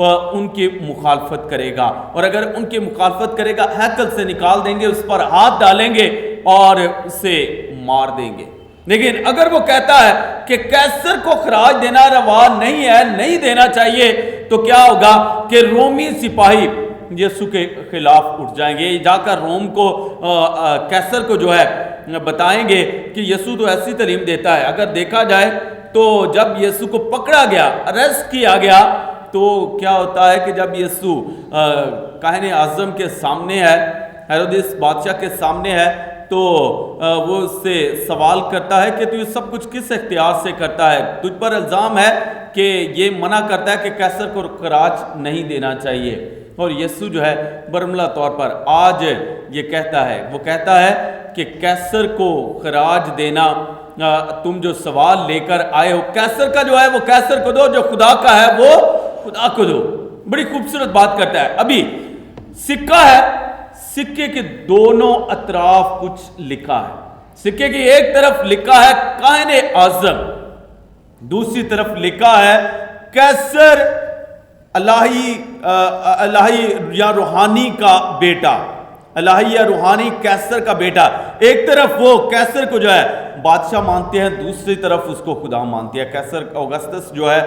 ان کی مخالفت کرے گا، اور اگر ان کی مخالفت کرے گا ہیکل سے نکال دیں گے، اس پر ہاتھ ڈالیں گے اور اسے مار دیں گے۔ لیکن اگر وہ کہتا ہے کہ قیصر کو خراج دینا روا نہیں ہے، نہیں دینا چاہیے، تو کیا ہوگا کہ رومی سپاہی یسوع کے خلاف اٹھ جائیں گے، جا کر روم کو قیصر کو جو ہے بتائیں گے کہ یسوع تو ایسی تعلیم دیتا ہے۔ اگر دیکھا جائے تو جب یسوع کو پکڑا گیا، اریسٹ کیا گیا، تو کیا ہوتا ہے کہ جب یسوع کاہن اعظم کے سامنے ہے، ہیرودیس بادشاہ کے سامنے ہے، تو وہ اس سے سوال کرتا ہے کہ تو یہ سب کچھ کس اختیار سے کرتا ہے؟ تجھ پر الزام ہے کہ یہ منع کرتا ہے کہ قیصر کو خراج نہیں دینا چاہیے۔ اور یسوع جو ہے برملا طور پر آج یہ کہتا ہے، وہ کہتا ہے کہ قیصر کو خراج دینا، تم جو سوال لے کر آئے ہو، قیصر کا جو ہے وہ قیصر کو دو، جو خدا کا ہے وہ خدا کو دو۔ بڑی خوبصورت بات کرتا ہے۔ ابھی سکہ ہے، سکے کے دونوں اطراف کچھ لکھا ہے۔ سکے کی ایک طرف لکھا ہے کاہن اعظم، دوسری طرف لکھا ہے قیصر الہی یا روحانی کا بیٹا، الہی یا روحانی قیصر کا بیٹا۔ ایک طرف وہ قیصر کو جو ہے بادشاہ مانتے ہیں، دوسری طرف اس کو خدا مانتے ہیں۔ قیصر اوگسطس جو ہے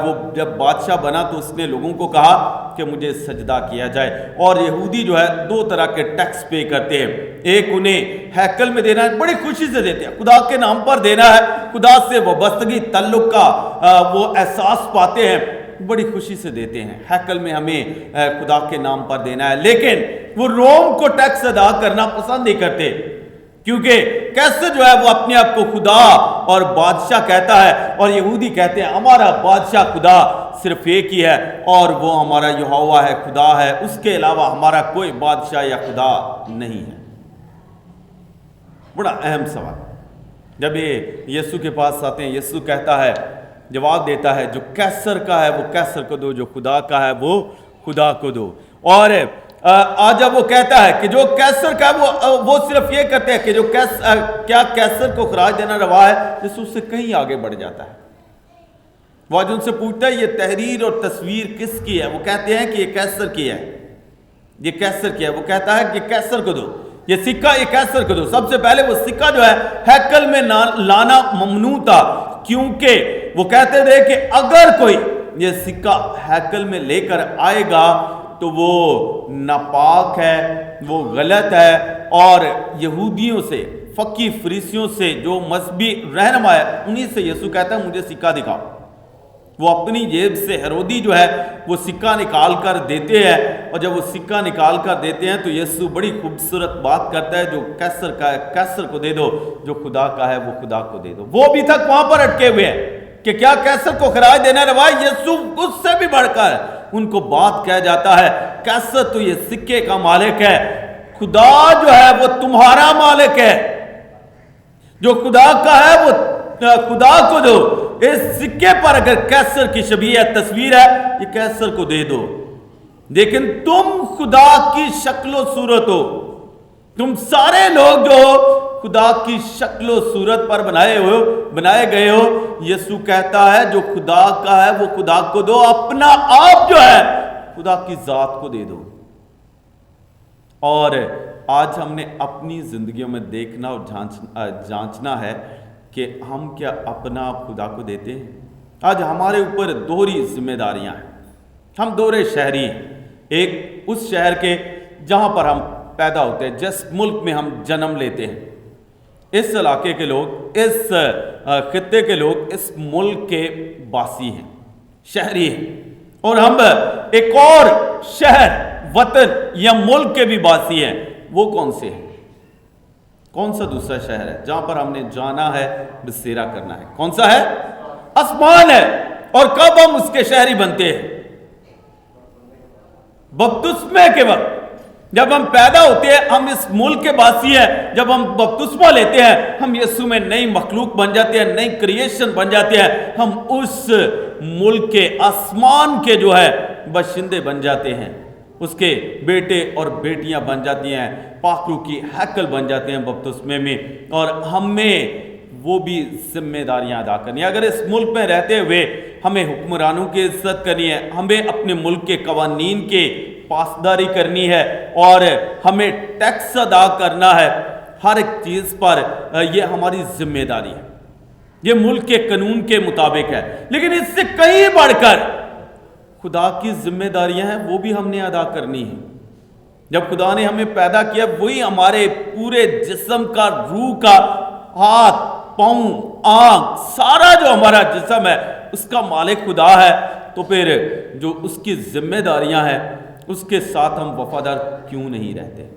وہ جب بادشاہ بنا تو اس نے لوگوں کو کہا کہ مجھے سجدہ کیا جائے، اور یہودی جو ہے دو طرح کے ٹیکس پے کرتے ہیں۔ ایک انہیں ہیکل میں دینا ہے، بڑی خوشی سے دیتے ہیں، خدا کے نام پر دینا ہے، خدا سے وابستگی تعلق کا وہ احساس پاتے ہیں، بڑی خوشی سے دیتے ہیں۔ ہیکل میں ہمیں خدا کے نام پر دینا ہے، لیکن وہ روم کو ٹیکس ادا کرنا پسند نہیں کرتے، کیونکہ قیصر جو ہے وہ اپنے آپ کو خدا اور بادشاہ کہتا ہے، اور یہودی کہتے ہیں ہمارا بادشاہ خدا صرف ایک ہی ہے، اور وہ ہمارا یہوہ ہے، خدا ہے، اس کے علاوہ ہمارا کوئی بادشاہ یا خدا نہیں ہے۔ بڑا اہم سوال جب یہ یسوع کے پاس آتے ہیں، یسوع کہتا ہے، جواب دیتا ہے جو قیصر کا ہے وہ قیصر کو دو، جو خدا کا ہے وہ خدا کو دو۔ اور آج جب وہ کہتا ہے کہ جو قیصر کا ہے وہ صرف یہ کرتے ہیں کہ جو کیا قیصر کو خراج دینا روا ہے، یسوع سے کہیں آگے بڑھ جاتا ہے۔ وہ آج ان سے پوچھتا ہے یہ تحریر اور تصویر کس کی ہے؟ وہ کہتے ہیں کہ یہ قیصر کی ہے، یہ قیصر کی ہے۔ وہ کہتا ہے کہ قیصر کو دو، یہ سکہ یہ قیصر کو دو۔ سب سے پہلے وہ سکہ جو ہے ہیکل میں لانا ممنوع تھا، کیونکہ وہ کہتے تھے کہ اگر کوئی یہ سکہ ہیکل میں لے کر آئے گا تو وہ ناپاک ہے، وہ غلط ہے، اور یہودیوں سے، فقی فریسیوں سے، جو مذہبی رہنما ہے، انہی سے یسوع کہتا ہے مجھے سکہ دکھاؤ۔ وہ اپنی جیب سے ہیرودی جو ہے وہ سکہ نکال کر دیتے ہیں، اور جب وہ سکہ نکال کر دیتے ہیں تو یسوع بڑی خوبصورت بات کرتا ہے، جو قیصر کا ہے قیصر کو دے دو، جو خدا کا ہے وہ خدا کو دے دو۔ وہ ابھی تک وہاں پر اٹکے ہوئے ہیں کہ کیا قیصر کو خراج دینا روا ہے؟ یسوع اس سے بھی بڑھ کر ان کو بات کہہ جاتا ہے، قیصر تو یہ سکے کا مالک ہے، خدا جو ہے وہ تمہارا مالک ہے، جو خدا کا ہے وہ خدا کو دو۔ اس سکے پر اگر قیصر کی شبیہ تصویر ہے، یہ قیصر کو دے دو، لیکن تم خدا کی شکل و صورت ہو، تم سارے لوگ جو ہو خدا کی شکل و صورت پر بنائے گئے ہو۔ یسوع کہتا ہے جو خدا کا ہے وہ خدا کو دو، اپنا آپ جو ہے خدا کی ذات کو دے دو۔ اور آج ہم نے اپنی زندگیوں میں دیکھنا اور جانچنا ہے کہ ہم کیا اپنا آپ خدا کو دیتے ہیں۔ آج ہمارے اوپر دوہری ذمہ داریاں ہیں، ہم دوہرے شہری ہیں، ایک اس شہر کے جہاں پر ہم پیدا ہوتے ہیں، جس ملک میں ہم جنم لیتے ہیں، اس علاقے کے لوگ، اس خطے کے لوگ اس ملک کے باسی ہیں، شہری ہیں، اور ہم ایک اور شہر، وطن یا ملک کے بھی باسی ہیں۔ وہ کون سے ہیں؟ کون سا دوسرا شہر ہے جہاں پر ہم نے جانا ہے، بسیرا کرنا ہے؟ کون سا ہے؟ آسمان ہے۔ اور کب ہم اس کے شہری بنتے ہیں؟ بپتسمے کے وقت، جب ہم پیدا ہوتے ہیں ہم اس ملک کے باسی ہیں، جب ہم بپتسمہ لیتے ہیں ہم یسوع میں نئی مخلوق بن جاتے ہیں، نئی کریشن بن جاتے ہیں، ہم اس ملک کے آسمان کے جو ہے باشندے بن جاتے ہیں، اس کے بیٹے اور بیٹیاں بن جاتی ہیں، پاک روح کی ہیکل بن جاتے ہیں بپتسمے میں، اور ہمیں وہ بھی ذمہ داریاں ادا کرنی ہے. اگر اس ملک میں رہتے ہوئے ہمیں حکمرانوں کی عزت کرنی ہے، ہمیں اپنے ملک کے قوانین کے پاسداری کرنی ہے اور ہمیں ٹیکس ادا کرنا ہے ہر ایک چیز پر، یہ ہماری ذمہ داری ہے، یہ ملک کے قانون کے مطابق ہے. لیکن اس سے کہیں بڑھ کر خدا کی ذمہ داریاں ہیں، وہ بھی ہم نے ادا کرنی ہیں. جب خدا نے ہمیں پیدا کیا، وہی ہمارے پورے جسم کا، روح کا، ہاتھ، پاؤں، آنکھ، سارا جو ہمارا جسم ہے اس کا مالک خدا ہے. تو پھر جو اس کی ذمہ داریاں ہیں اس کے ساتھ ہم وفادار کیوں نہیں رہتے؟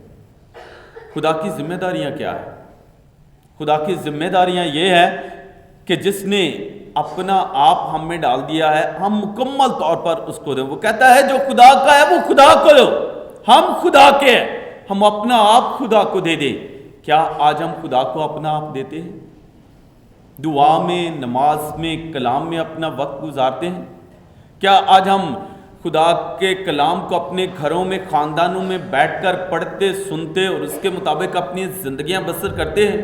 خدا کی ذمہ داریاں کیا ہے؟ خدا کی ذمہ داریاں یہ ہے کہ جس نے اپنا آپ ہم میں ڈال دیا ہے، ہم مکمل طور پر اس کو دیں. وہ کہتا ہے جو خدا کا ہے وہ خدا کو دو. ہم خدا کے ہیں، ہم اپنا آپ خدا کو دے دیں. کیا آج ہم خدا کو اپنا آپ دیتے ہیں؟ دعا میں، نماز میں، کلام میں اپنا وقت گزارتے ہیں؟ کیا آج ہم خدا کے کلام کو اپنے گھروں میں، خاندانوں میں بیٹھ کر پڑھتے، سنتے اور اس کے مطابق اپنی زندگیاں بسر کرتے ہیں؟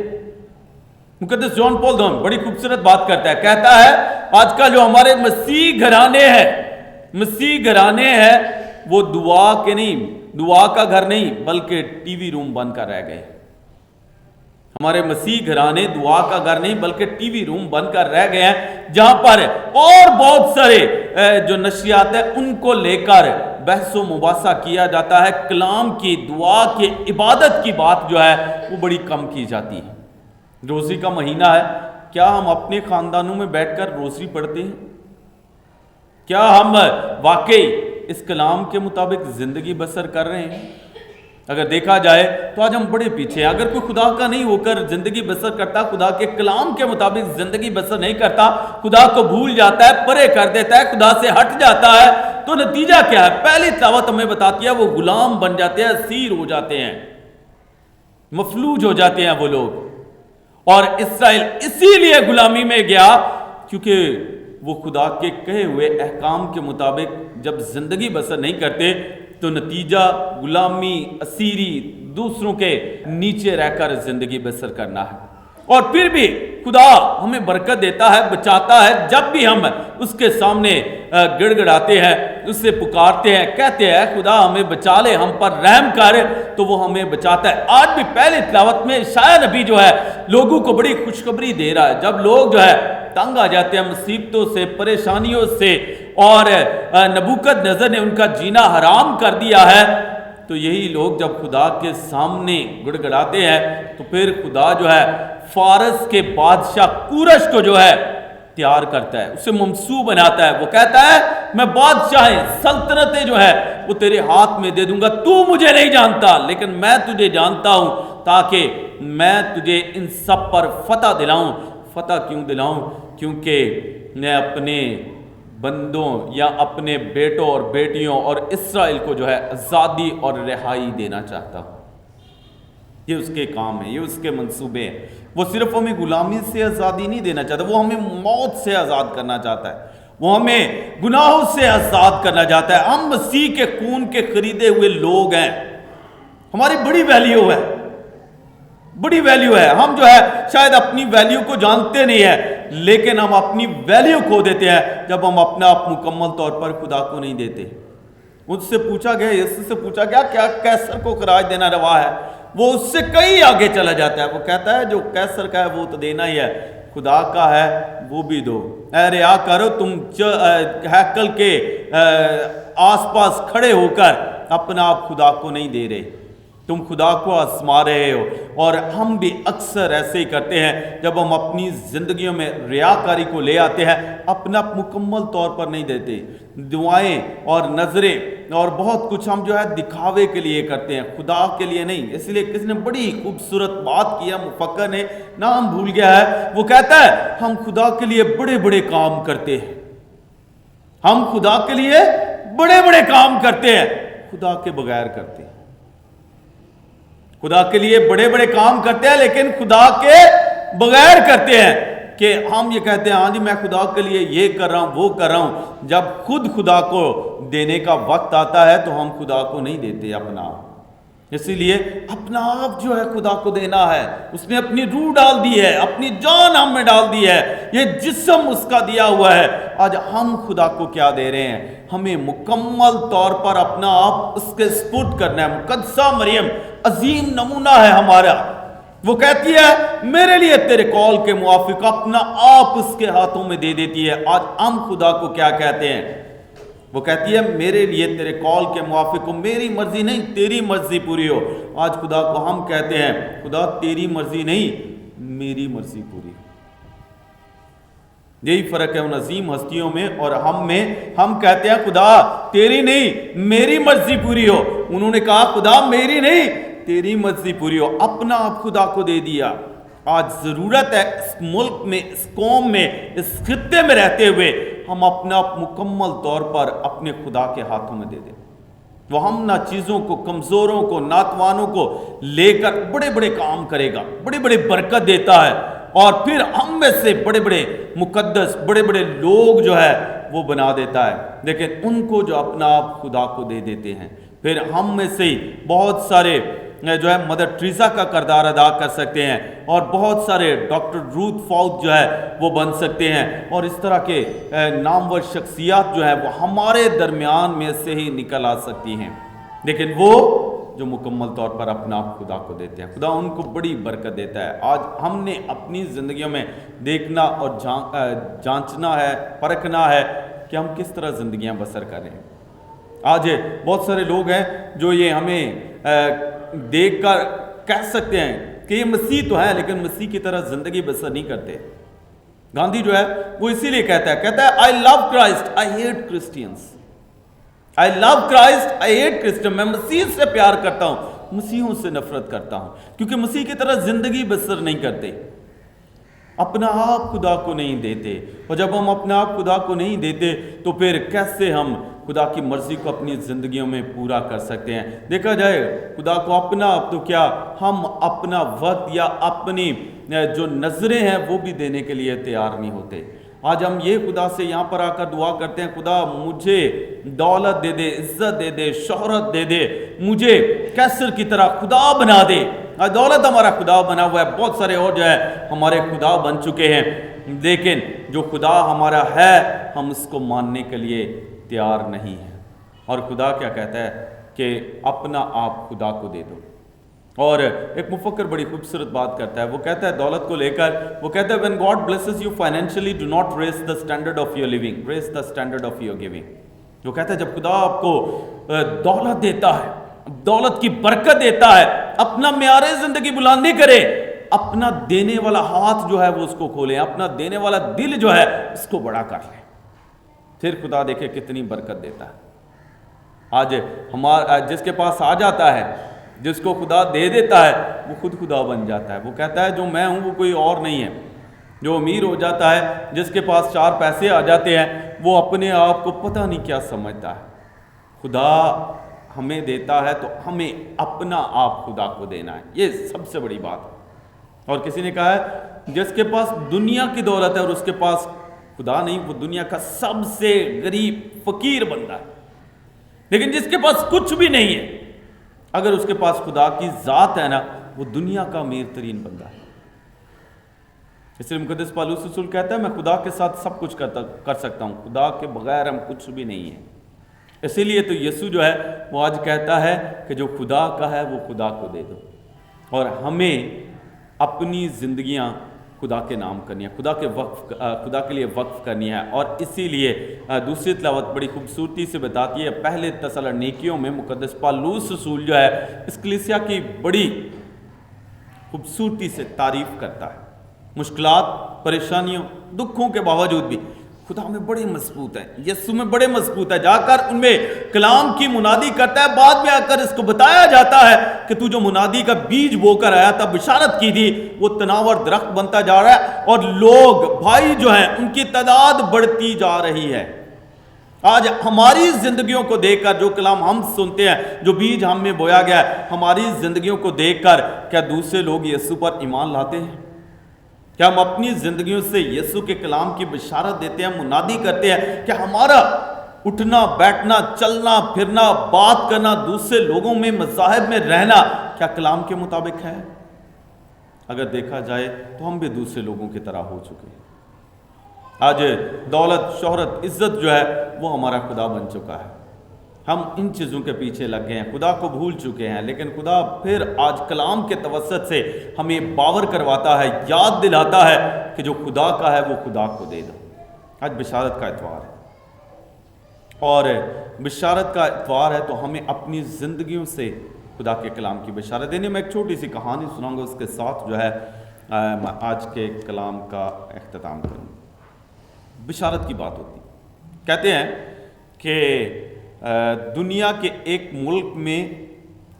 مقدس جان پال دوم بڑی خوبصورت بات کرتا ہے، کہتا ہے آج کا جو ہمارے مسیح گھرانے ہیں وہ دعا کا گھر نہیں بلکہ ٹی وی روم بن کر رہ گئے. ہمارے مسیح گھرانے دعا کا گھر نہیں بلکہ ٹی وی روم بن کر رہ گئے ہیں، جہاں پر اور بہت سارے جو نشریات ہیں ان کو لے کر بحث و مباحثہ کیا جاتا ہے. کلام کی، دعا کی، عبادت کی بات جو ہے وہ بڑی کم کی جاتی ہے. روزی کا مہینہ ہے، کیا ہم اپنے خاندانوں میں بیٹھ کر روزی پڑھتے ہیں؟ کیا ہم واقعی اس کلام کے مطابق زندگی بسر کر رہے ہیں؟ اگر دیکھا جائے تو آج ہم بڑے پیچھے ہیں. اگر کوئی خدا کا نہیں ہو کر زندگی بسر کرتا، خدا کے کلام کے مطابق زندگی بسر نہیں کرتا، خدا کو بھول جاتا ہے، پرے کر دیتا ہے، خدا سے ہٹ جاتا ہے، تو نتیجہ کیا ہے؟ پہلی تلاوت ہمیں بتاتی ہے وہ غلام بن جاتے ہیں، اسیر ہو جاتے ہیں، مفلوج ہو جاتے ہیں وہ لوگ. اور اسرائیل اسی لیے غلامی میں گیا کیونکہ وہ خدا کے کہے ہوئے احکام کے مطابق جب زندگی بسر نہیں کرتے تو نتیجہ غلامی، اسیری، دوسروں کے نیچے رہ کر زندگی بسر کرنا ہے. اور پھر بھی خدا ہمیں برکت دیتا ہے، بچاتا ہے. جب بھی ہم اس کے سامنے گڑ گڑاتے ہیں، اس سے پکارتے ہیں، کہتے ہیں خدا ہمیں بچا لے، ہم پر رحم کر، تو وہ ہمیں بچاتا ہے. آج بھی پہلی تلاوت میں عیسیٰ نبی جو ہے لوگوں کو بڑی خوشخبری دے رہا ہے. جب لوگ جو ہے تنگ آ جاتے ہیں مصیبتوں سے، پریشانیوں سے، اور نبوکد نظر نے ان کا جینا حرام کر دیا ہے، تو یہی لوگ جب خدا کے سامنے گڑ گڑاتے ہیں تو پھر خدا جو ہے فارس کے بادشاہ کورش کو جو ہے تیار کرتا ہے، اسے ممسو بناتا ہے. وہ کہتا ہے میں بادشاہیں، سلطنتیں جو ہے وہ تیرے ہاتھ میں دے دوں گا. تو مجھے نہیں جانتا لیکن میں تجھے جانتا ہوں، تاکہ میں تجھے ان سب پر فتح دلاؤں. فتح کیوں دلاؤں؟ کیونکہ میں اپنے بندوں یا اپنے بیٹوں اور بیٹیوں اور اسرائیل کو جو ہے آزادی اور رہائی دینا چاہتا ہوں. یہ اس کے کام ہے، یہ اس کے منصوبے ہیں. وہ صرف ہمیں غلامی سے آزادی نہیں دینا چاہتا، وہ ہمیں موت سے آزاد کرنا چاہتا ہے، وہ ہمیں گناہوں سے آزاد کرنا چاہتا ہے. ہم مسیح کے خون کے خریدے ہوئے لوگ ہیں. ہماری بڑی ویلیو ہے، بڑی ویلیو ہے. ہم جو ہے شاید اپنی ویلیو کو جانتے نہیں ہیں، لیکن ہم اپنی ویلیو کھو دیتے ہیں جب ہم اپنا آپ مکمل طور پر خدا کو نہیں دیتے. اس سے پوچھا گیا، یسوع سے پوچھا گیا کیا قیصر کو خراج دینا روا ہے؟ وہ اس سے کئی آگے چلا جاتا ہے. وہ کہتا ہے جو قیصر کا ہے وہ تو دینا ہی ہے، خدا کا ہے وہ بھی دو. اے ریا کرو، تم ہیکل کے آس پاس کھڑے ہو کر اپنا آپ خدا کو نہیں دے رہے، تم خدا کو آزما رہے ہو. اور ہم بھی اکثر ایسے ہی کرتے ہیں، جب ہم اپنی زندگیوں میں ریاکاری کو لے آتے ہیں، اپنا مکمل طور پر نہیں دیتے. دعائیں اور نظریں اور بہت کچھ ہم جو ہے دکھاوے کے لیے کرتے ہیں، خدا کے لیے نہیں. اس لیے کسی نے بڑی خوبصورت بات کیا، مفکر نے، نام بھول گیا ہے، وہ کہتا ہے ہم خدا کے لیے بڑے بڑے کام کرتے ہیں، ہم خدا کے لیے بڑے بڑے کام کرتے ہیں، خدا کے بغیر کرتے ہیں. خدا کے لیے بڑے بڑے کام کرتے ہیں لیکن خدا کے بغیر کرتے ہیں. کہ ہم یہ کہتے ہیں ہاں جی میں خدا کے لیے یہ کر رہا ہوں، وہ کر رہا ہوں. جب خود خدا کو دینے کا وقت آتا ہے تو ہم خدا کو نہیں دیتے اپنا. اسی لیے اپنا آپ جو ہے خدا کو دینا ہے. اس نے اپنی روح ڈال دی ہے, اپنی جان ہم میں ڈال دی ہے, یہ جسم اس کا دیا ہوا ہے. آج ہم خدا کو کیا دے رہے ہیں؟ ہمیں مکمل طور پر اپنا آپ اس کے سپرد کرنا ہے. مقدسہ مریم عظیم نمونہ ہے ہمارا. وہ کہتی ہے میرے لیے تیرے قول کے موافق اپنا آپ اس کے ہاتھوں میں دے دیتی ہے. آج ہم خدا کو کیا کہتے ہیں؟ وہ کہتی ہے میرے لیے تیرے قول کے موافق ہو, میری مرضی نہیں تیری مرضی پوری ہو. آج خدا کو ہم کہتے ہیں خدا تیری مرضی نہیں میری مرضی پوری ہو. یہی فرق ہے ان عظیم ہستیوں میں اور ہم میں. ہم کہتے ہیں خدا تیری نہیں میری مرضی پوری ہو. انہوں نے کہا خدا میری نہیں تیری مرضی پوری ہو, اپنا آپ خدا کو دے دیا. آج ضرورت ہے اس ملک میں, اس قوم میں, اس خطے میں رہتے ہوئے ہم اپنا مکمل طور پر اپنے خدا کے ہاتھوں میں دے دیں. وہ ہم نہ چیزوں کو, کمزوروں کو, ناتوانوں کو لے کر بڑے بڑے کام کرے گا, بڑے بڑے برکت دیتا ہے, اور پھر ہم میں سے بڑے بڑے مقدس بڑے بڑے لوگ جو ہے وہ بنا دیتا ہے. لیکن ان کو جو اپنا آپ خدا کو دے دیتے ہیں, پھر ہم میں سے بہت سارے جو ہے مدر ٹریزا کا کردار ادا کر سکتے ہیں, اور بہت سارے ڈاکٹر روتھ فاؤک جو ہے وہ بن سکتے ہیں, اور اس طرح کے نامور شخصیات جو ہے وہ ہمارے درمیان میں سے ہی نکل آ سکتی ہیں. لیکن وہ جو مکمل طور پر اپنا آپ خدا کو دیتے ہیں, خدا ان کو بڑی برکت دیتا ہے. آج ہم نے اپنی زندگیوں میں دیکھنا اور جانچنا ہے, پرکھنا ہے کہ ہم کس طرح زندگیاں بسر کر رہے ہیں. آج بہت سارے لوگ ہیں جو یہ ہمیں دیکھ کر کہہ سکتے ہیں کہ یہ مسیح تو ہے لیکن مسیح کی طرح زندگی بسر نہیں کرتے. گاندھی جو ہے وہ اسی لیے کہتا ہے I love Christ I hate Christians. I love Christ I hate Christian. میں مسیح سے پیار کرتا ہوں, مسیحوں سے نفرت کرتا ہوں, کیونکہ مسیح کی طرح زندگی بسر نہیں کرتے, اپنا آپ خدا کو نہیں دیتے. اور جب ہم اپنا آپ خدا کو نہیں دیتے تو پھر کیسے ہم خدا کی مرضی کو اپنی زندگیوں میں پورا کر سکتے ہیں؟ دیکھا جائے خدا کو اپنا اب تو کیا ہم اپنا وقت یا اپنی جو نظریں ہیں وہ بھی دینے کے لیے تیار نہیں ہوتے. آج ہم یہ خدا سے یہاں پر آ کر دعا کرتے ہیں خدا مجھے دولت دے دے, عزت دے دے, شہرت دے دے, مجھے کیسر کی طرح خدا بنا دے. دولت ہمارا خدا بنا ہوا ہے, بہت سارے اور جو ہے ہمارے خدا بن چکے ہیں, لیکن جو خدا ہمارا ہے ہم اس کو ماننے کے لیے تیار نہیں ہیں. اور خدا کیا کہتا ہے کہ اپنا آپ خدا کو دے دو. اور ایک مفکر بڑی خوبصورت بات کرتا ہے, وہ کہتا ہے دولت کو لے کر, وہ کہتا ہے when God blesses you financially do not raise the standard of your living, raise the standard of your giving. وہ کہتا ہے جب خدا آپ کو دولت دیتا ہے, دولت کی برکت دیتا ہے, اپنا معیار زندگی بلند نہیں کرے, اپنا دینے والا ہاتھ جو ہے وہ اس کو کھولیں, اپنا دینے والا دل جو ہے اس کو بڑا کر لیں, پھر خدا دیکھے کتنی برکت دیتا ہے. آج ہمارا جس کے پاس آ جاتا ہے, جس کو خدا دے دیتا ہے, وہ خود خدا بن جاتا ہے. وہ کہتا ہے جو میں ہوں وہ کوئی اور نہیں ہے. جو امیر ہو جاتا ہے, جس کے پاس 4 پیسے آ جاتے ہیں, وہ اپنے آپ کو پتہ نہیں کیا سمجھتا ہے. خدا ہمیں دیتا ہے تو ہمیں اپنا آپ خدا کو دینا ہے, یہ سب سے بڑی بات ہے. اور کسی نے کہا ہے جس کے پاس دنیا کی دولت ہے اور اس کے پاس خدا نہیں, وہ دنیا کا سب سے غریب فقیر بندہ ہے. لیکن جس کے پاس کچھ بھی نہیں ہے, اگر اس کے پاس خدا کی ذات ہے نا, وہ دنیا کا امیر ترین بندہ ہے. اس لیے مقدس پالوس رسول کہتا ہے میں خدا کے ساتھ سب کچھ کر سکتا ہوں, خدا کے بغیر ہم کچھ بھی نہیں ہیں. اسی لیے تو یسوع جو ہے وہ آج کہتا ہے کہ جو خدا کا ہے وہ خدا کو دے دو. اور ہمیں اپنی زندگیاں خدا کے نام کرنی ہے, خدا کے لیے وقف کرنی ہے. اور اسی لیے دوسری تلاوت بڑی خوبصورتی سے بتاتی ہے. پہلے تسالونیکیوں میں مقدس پالوس رسول جو ہے اس کلیسیا کی بڑی خوبصورتی سے تعریف کرتا ہے. مشکلات, پریشانیوں, دکھوں کے باوجود بھی خدا میں بڑے مضبوط ہیں, یسوع میں بڑے مضبوط ہے. جا کر ان میں کلام کی منادی کرتا ہے. بعد میں آ کر اس کو بتایا جاتا ہے کہ تو جو منادی کا بیج بو کر آیا تھا, بشارت کی تھی, وہ تناور درخت بنتا جا رہا ہے, اور لوگ بھائی جو ہیں ان کی تعداد بڑھتی جا رہی ہے. آج ہماری زندگیوں کو دیکھ کر جو کلام ہم سنتے ہیں, جو بیج ہم میں بویا گیا ہے, ہماری زندگیوں کو دیکھ کر کیا دوسرے لوگ یسوع پر ایمان لاتے ہیں؟ کیا ہم اپنی زندگیوں سے یسوع کے کلام کی بشارت دیتے ہیں, منادی کرتے ہیں کہ ہمارا اٹھنا بیٹھنا چلنا پھرنا بات کرنا دوسرے لوگوں میں مذاہب میں رہنا کیا کلام کے مطابق ہے؟ اگر دیکھا جائے تو ہم بھی دوسرے لوگوں کی طرح ہو چکے ہیں۔ آج دولت شہرت عزت جو ہے وہ ہمارا خدا بن چکا ہے، ہم ان چیزوں کے پیچھے لگ گئے ہیں، خدا کو بھول چکے ہیں۔ لیکن خدا پھر آج کلام کے توسط سے ہمیں باور کرواتا ہے، یاد دلاتا ہے کہ جو خدا کا ہے وہ خدا کو دے دو۔ آج بشارت کا اتوار ہے، اور بشارت کا اتوار ہے تو ہمیں اپنی زندگیوں سے خدا کے کلام کی بشارت دینی۔ میں ایک چھوٹی سی کہانی سناؤں گا، اس کے ساتھ جو ہے آج کے کلام کا اختتام کروں گا۔ بشارت کی بات ہوتی ہے، کہتے ہیں کہ دنیا کے ایک ملک میں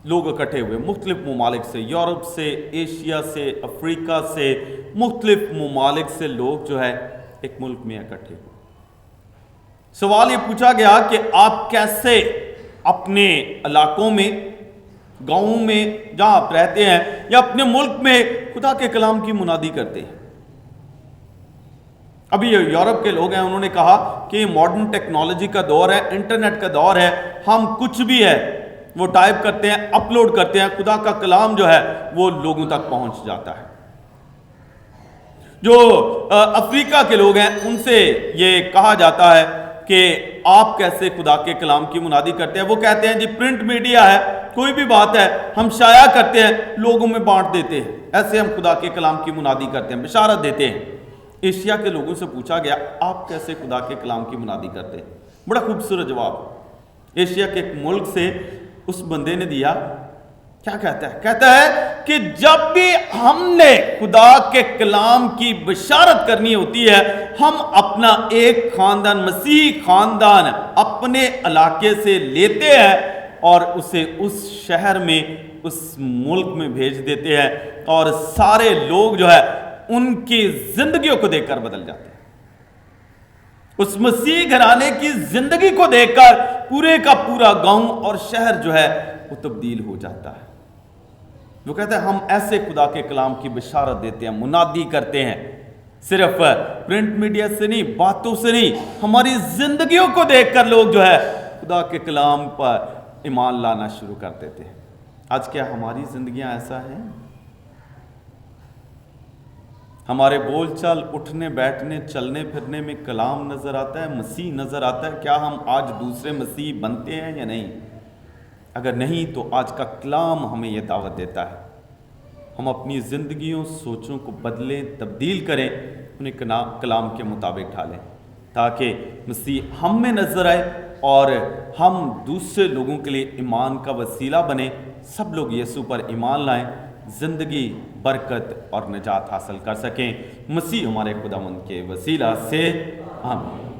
لوگ اکٹھے ہوئے، مختلف ممالک سے، یورپ سے، ایشیا سے، افریقہ سے، مختلف ممالک سے لوگ جو ہے ایک ملک میں اکٹھے ہوئے۔ سوال یہ پوچھا گیا کہ آپ کیسے اپنے علاقوں میں، گاؤں میں جہاں آپ رہتے ہیں یا اپنے ملک میں خدا کے کلام کی منادی کرتے ہیں۔ ابھی یورپ کے لوگ ہیں، انہوں نے کہا کہ یہ ماڈرن ٹیکنالوجی کا دور ہے، انٹرنیٹ کا دور ہے، ہم کچھ بھی ہے وہ ٹائپ کرتے ہیں، اپلوڈ کرتے ہیں، خدا کا کلام جو ہے وہ لوگوں تک پہنچ جاتا ہے۔ جو افریقہ کے لوگ ہیں ان سے یہ کہا جاتا ہے کہ آپ کیسے خدا کے کلام کی منادی کرتے ہیں؟ وہ کہتے ہیں جی پرنٹ میڈیا ہے، کوئی بھی بات ہے ہم شائع کرتے ہیں، لوگوں میں بانٹ دیتے ہیں، ایسے ہم خدا کے کلام کی منادی کرتے ہیں، بشارت دیتے ہیں۔ ایشیا کے لوگوں سے پوچھا گیا آپ کیسے خدا کے کلام کی منادی کرتے ہیں؟ بڑا خوبصورت جواب ایشیا کے ایک ملک سے اس بندے نے دیا۔ کیا کہتا ہے؟ کہتا ہے کہ جب بھی ہم نے خدا کے کلام کی بشارت کرنی ہوتی ہے، ہم اپنا ایک خاندان، مسیحی خاندان اپنے علاقے سے لیتے ہیں اور اسے اس شہر میں، اس ملک میں بھیج دیتے ہیں، اور سارے لوگ جو ہے ان کی زندگیوں کو دیکھ کر بدل جاتے ہیں۔ اس مسیح گھرانے کی زندگی کو دیکھ کر پورے کا پورا گاؤں اور شہر جو ہے وہ تبدیل ہو جاتا ہے۔ وہ کہتا ہے ہم ایسے خدا کے کلام کی بشارت دیتے ہیں، منادی کرتے ہیں، صرف پرنٹ میڈیا سے نہیں، باتوں سے نہیں، ہماری زندگیوں کو دیکھ کر لوگ جو ہے خدا کے کلام پر ایمان لانا شروع کر دیتے ہیں۔ آج کیا ہماری زندگیاں ایسا ہیں؟ ہمارے بول چال، اٹھنے بیٹھنے چلنے پھرنے میں کلام نظر آتا ہے، مسیح نظر آتا ہے؟ کیا ہم آج دوسرے مسیح بنتے ہیں یا نہیں؟ اگر نہیں تو آج کا کلام ہمیں یہ دعوت دیتا ہے ہم اپنی زندگیوں، سوچوں کو بدلیں، تبدیل کریں، انہیں کلام کے مطابق ڈھالیں، تاکہ مسیح ہم میں نظر آئے اور ہم دوسرے لوگوں کے لیے ایمان کا وسیلہ بنیں، سب لوگ یسوع پر ایمان لائیں، زندگی، برکت اور نجات حاصل کر سکیں۔ مسیح ہمارے خداوند کے وسیلہ سے آمین۔